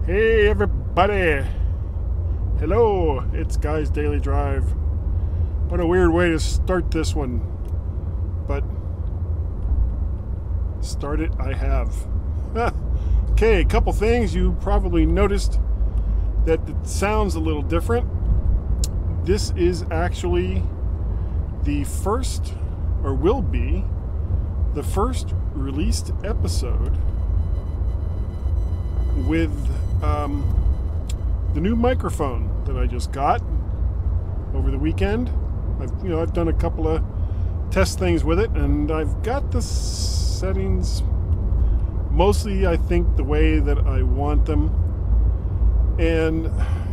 Hey everybody! Hello, it's Guy's Daily Drive. What a weird way to start this one. But start it I have. Okay, a couple things. You probably noticed that it sounds a little different. This is actually the first, or will be, the first released episode with the new microphone that I just got over the weekend. I've done a couple of test things with it, and I've got the settings mostly, I think, the way that I want them. And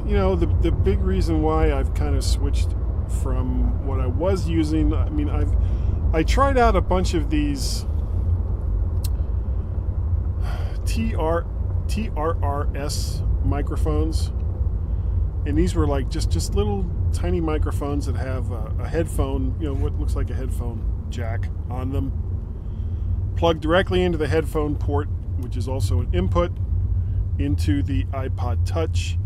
the big reason why I've kind of switched from what I was using, I tried out a bunch of these TRRS microphones, and these were like just little tiny microphones that have a headphone, what looks like a headphone jack on them, plugged directly into the headphone port, which is also an input into the iPod Touch,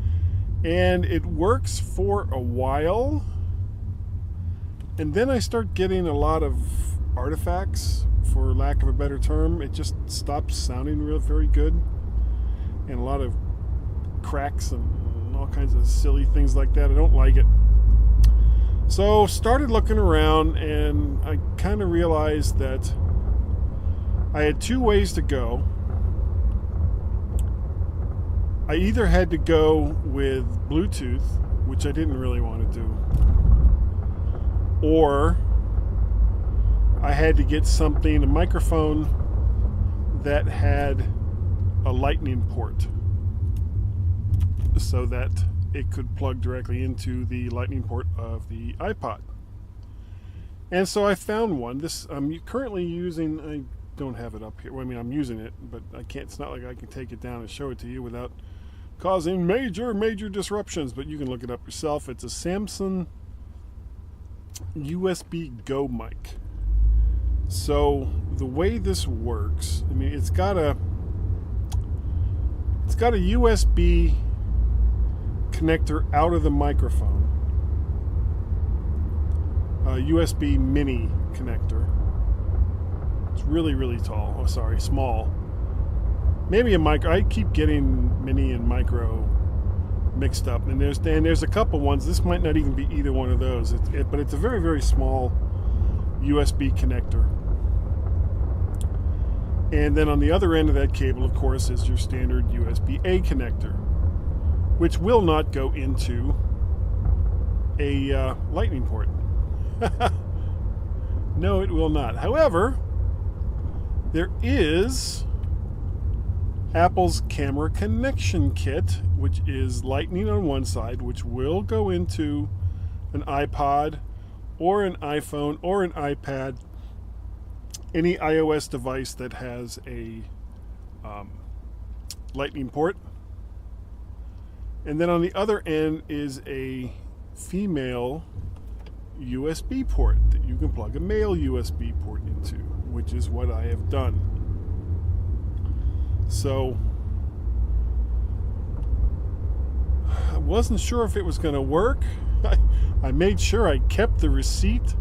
and it works for a while, and then I start getting a lot of artifacts, for lack of a better term. It just stops sounding very good, and a lot of cracks and all kinds of silly things like that. I don't like it. So started looking around, and I kind of realized that I had two ways to go. I either had to go with Bluetooth, which I didn't really want to do, or I had to get a microphone that had a lightning port so that it could plug directly into the lightning port of the iPod. And so I found one. This I'm currently using. I don't have it up here. Well, I'm using it, but I can't. It's not like I can take it down and show it to you without causing major disruptions. But you can look it up yourself. It's a Samsung USB Go mic. So the way this works, it's got a USB connector out of the microphone, a USB mini connector. It's really tall. Oh, sorry, small. Maybe a micro. I keep getting mini and micro mixed up, and there's a couple ones. This might not even be either one of those. But it's a very small USB connector. And then on the other end of that cable, of course, is your standard USB-A connector, which will not go into a lightning port. No, it will not. However, there is Apple's camera connection kit, which is lightning on one side, which will go into an iPod or an iPhone or an iPad, any iOS device that has a lightning port. And then on the other end is a female USB port that you can plug a male USB port into, which is what I have done. So I wasn't sure if it was going to work. I made sure I kept the receipt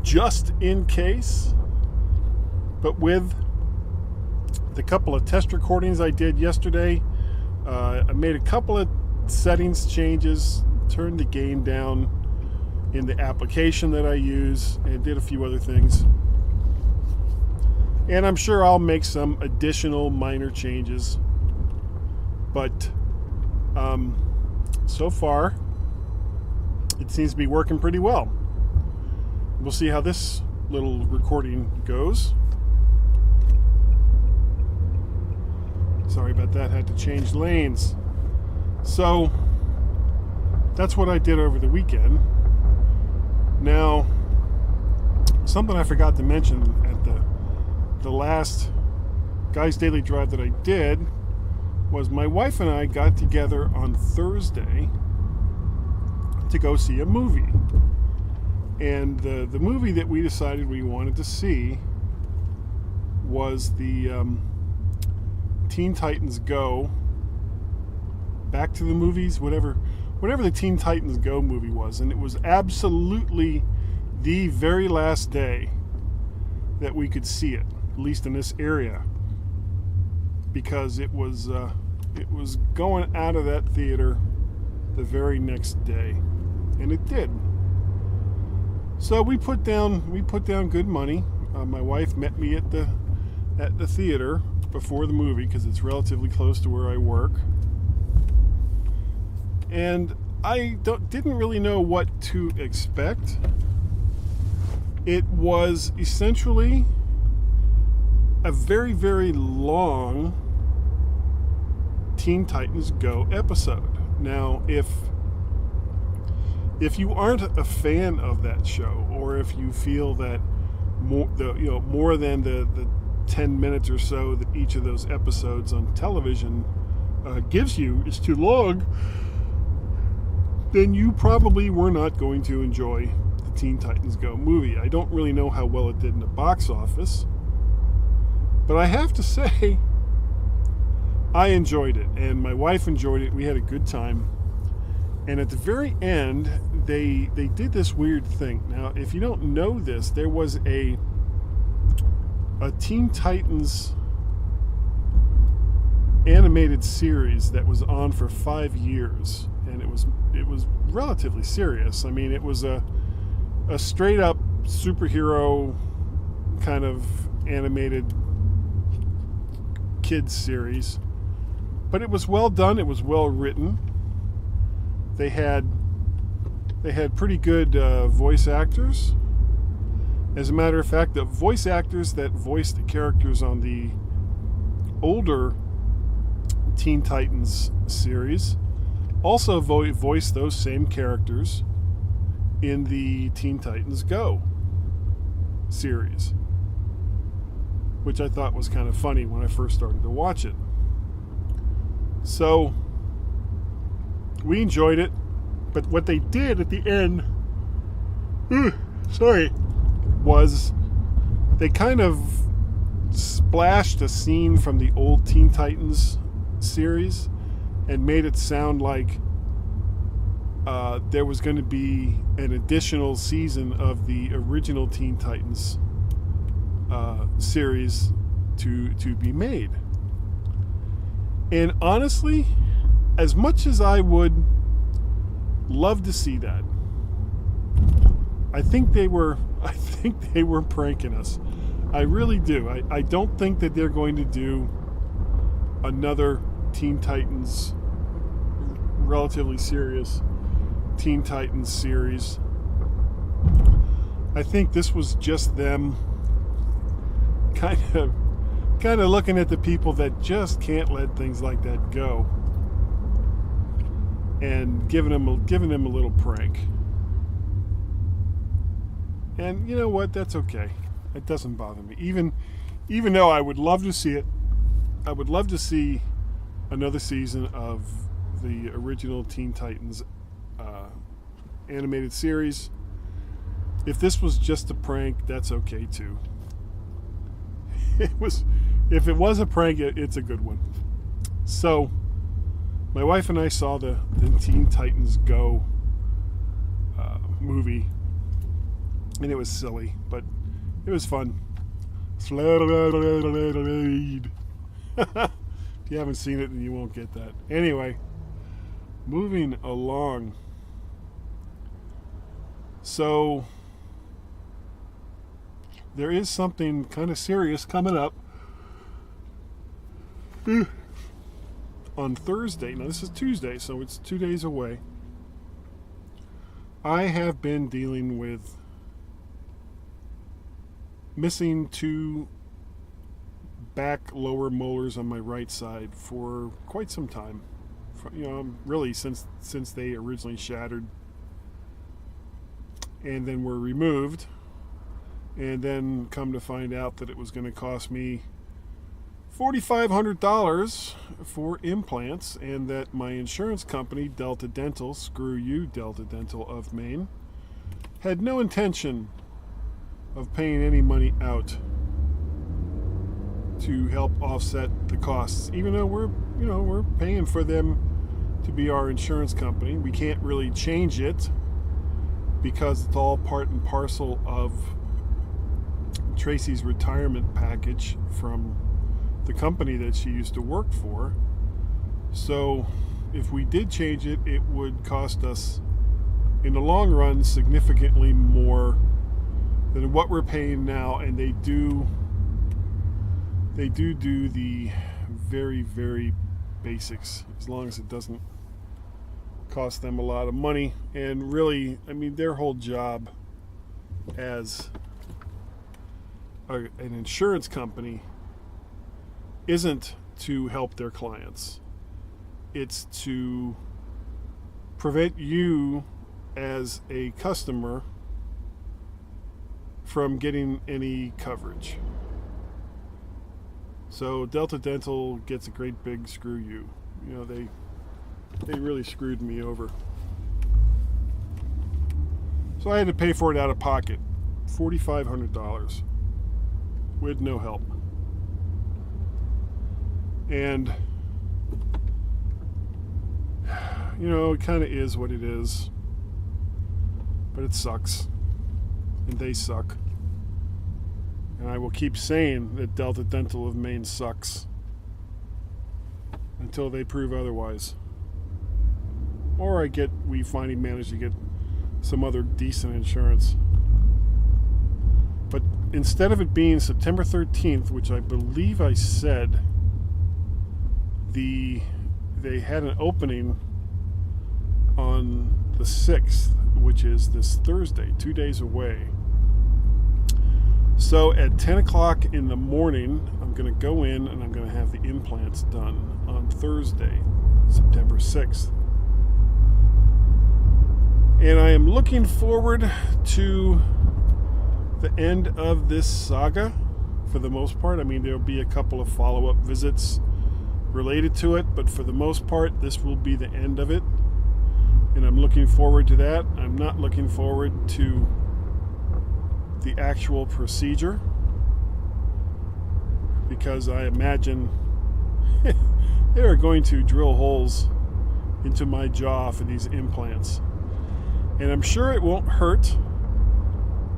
just in case. But with the couple of test recordings I did yesterday, I made a couple of settings changes, turned the gain down in the application that I use, and did a few other things. And I'm sure I'll make some additional minor changes. But so far, it seems to be working pretty well. We'll see how this little recording goes. Sorry about that, had to change lanes. So that's what I did over the weekend. Now, something I forgot to mention at the last Guy's Daily Drive that I did was my wife and I got together on Thursday to go see a movie. And the movie that we decided we wanted to see was the Teen Titans Go back to the movies, whatever the Teen Titans Go movie was. And it was absolutely the very last day that we could see it, at least in this area, because it was going out of that theater the very next day, and it did. So we put down good money. My wife met me at the theater before the movie because it's relatively close to where I work, and I didn't really know what to expect. It was essentially a very, very long Teen Titans Go episode. Now, if you aren't a fan of that show, or if you feel that more than the 10 minutes or so that each of those episodes on television gives you is too long, then you probably were not going to enjoy the Teen Titans Go movie. I don't really know how well it did in the box office, but I have to say I enjoyed it, and my wife enjoyed it. We had a good time. And at the very end, they did this weird thing. Now, if you don't know this, there was a Teen Titans animated series that was on for 5 years, and it was relatively serious. I mean, it was a straight up superhero kind of animated kids series, but it was well done. It was well written. They had pretty good voice actors. As a matter of fact, the voice actors that voiced the characters on the older Teen Titans series also voiced those same characters in the Teen Titans Go series, which I thought was kind of funny when I first started to watch it. So we enjoyed it, but what they did at the end, was they kind of splashed a scene from the old Teen Titans series and made it sound like there was going to be an additional season of the original Teen Titans series to be made. And honestly, as much as I would love to see that, I think they were pranking us. I really do. I don't think that they're going to do another Teen Titans, relatively serious Teen Titans series. I think this was just them kind of looking at the people that just can't let things like that go, and giving them a little prank. And you know what? That's okay. It doesn't bother me. Even though I would love to see it, I would love to see another season of the original Teen Titans animated series. If this was just a prank, that's okay too. If it was a prank, it's a good one. So, my wife and I saw the Teen Titans Go movie, and it was silly, but it was fun. If you haven't seen it, then you won't get that. Anyway, moving along. So, there is something kind of serious coming up on Thursday. Now, this is Tuesday, so it's 2 days away. I have been dealing with missing 2 back lower molars on my right side for quite some time. Really since they originally shattered and then were removed, and then come to find out that it was going to cost me $4,500 for implants, and that my insurance company, Delta Dental, screw you, Delta Dental of Maine, had no intention of paying any money out to help offset the costs, even though we're paying for them to be our insurance company. We can't really change it because it's all part and parcel of Tracy's retirement package from the company that she used to work for. So if we did change it, it would cost us in the long run significantly more than what we're paying now, and they do the very, very basics, as long as it doesn't cost them a lot of money. And really, I mean, their whole job as an insurance company isn't to help their clients. It's to prevent you as a customer from getting any coverage. So Delta Dental gets a great big screw you. You know, they really screwed me over. So I had to pay for it out of pocket, $4,500, with no help. And you know, it kind of is what it is, but it sucks, and they suck. And I will keep saying that Delta Dental of Maine sucks until they prove otherwise. Or we finally manage to get some other decent insurance. But instead of it being September 13th, which I believe I said, they had an opening on the 6th, which is this Thursday, 2 days away. So at 10 o'clock in the morning, I'm going to go in and I'm going to have the implants done on Thursday, September 6th. And I am looking forward to the end of this saga for the most part. I mean, there'll be a couple of follow-up visits related to it, but for the most part, this will be the end of it. And I'm looking forward to that. I'm not looking forward to the actual procedure, because I imagine they are going to drill holes into my jaw for these implants. And I'm sure it won't hurt,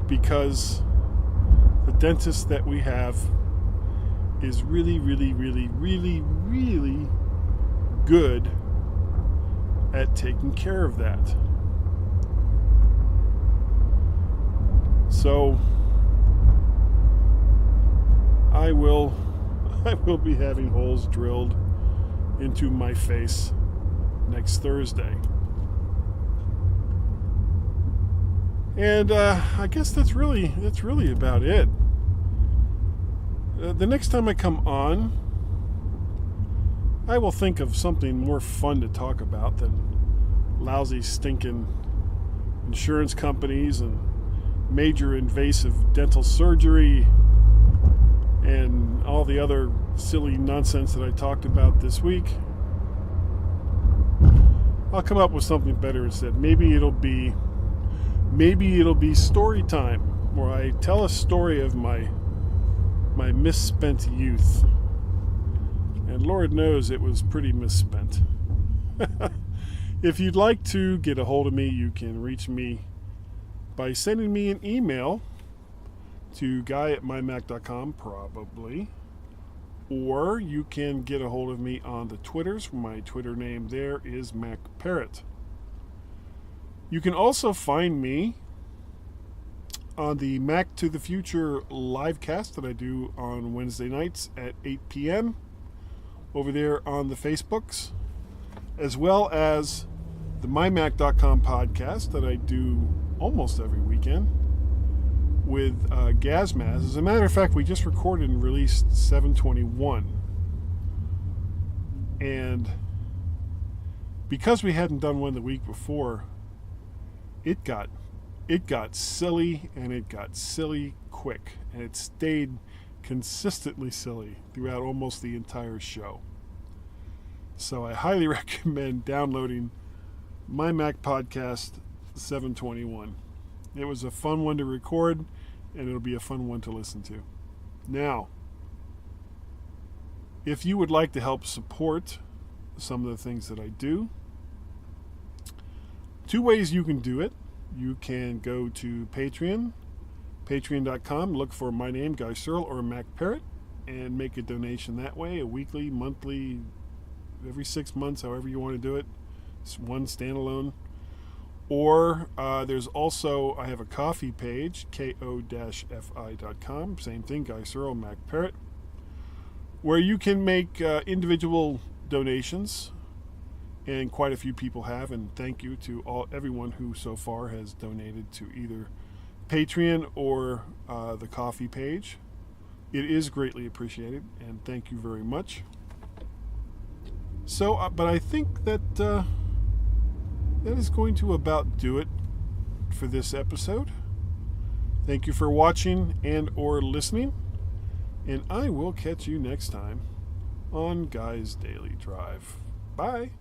because the dentist that we have is really, really, really, really, really good at taking care of that. So I will be having holes drilled into my face next Thursday. And I guess that's really about it. The next time I come on, I will think of something more fun to talk about than lousy, stinking insurance companies and major invasive dental surgery and all the other silly nonsense that I talked about this week. I'll come up with something better instead. Maybe it'll be story time, where I tell a story of my misspent youth. And Lord knows it was pretty misspent. If you'd like to get a hold of me, you can reach me by sending me an email to guy@mymac.com, probably. Or you can get a hold of me on the Twitters. My Twitter name there is MacParrot. You can also find me on the Mac to the Future live cast that I do on Wednesday nights at 8 p.m. over there on the Facebooks, as well as the MyMac.com podcast that I do almost every weekend with Gazmaz. As a matter of fact, we just recorded and released 721. And because we hadn't done one the week before, it got silly, and it got silly quick, and it stayed consistently silly throughout almost the entire show. So I highly recommend downloading MyMac Podcast 721. It was a fun one to record, and it'll be a fun one to listen to. Now, if you would like to help support some of the things that I do, 2 ways you can do it. You can go to Patreon, patreon.com, look for my name, Guy Searle, or Mac Parrot, and make a donation that way, a weekly, monthly, every 6 months, however you want to do it. It's one standalone. Or there's also, I have a coffee page, ko-fi.com, same thing, Guy Searle, Mac Parrot, where you can make individual donations, and quite a few people have, and thank you to everyone who so far has donated to either Patreon or the coffee page. It is greatly appreciated, and thank you very much. So, but I think that that is going to about do it for this episode. Thank you for watching and or listening, and I will catch you next time on Guy's Daily Drive. Bye.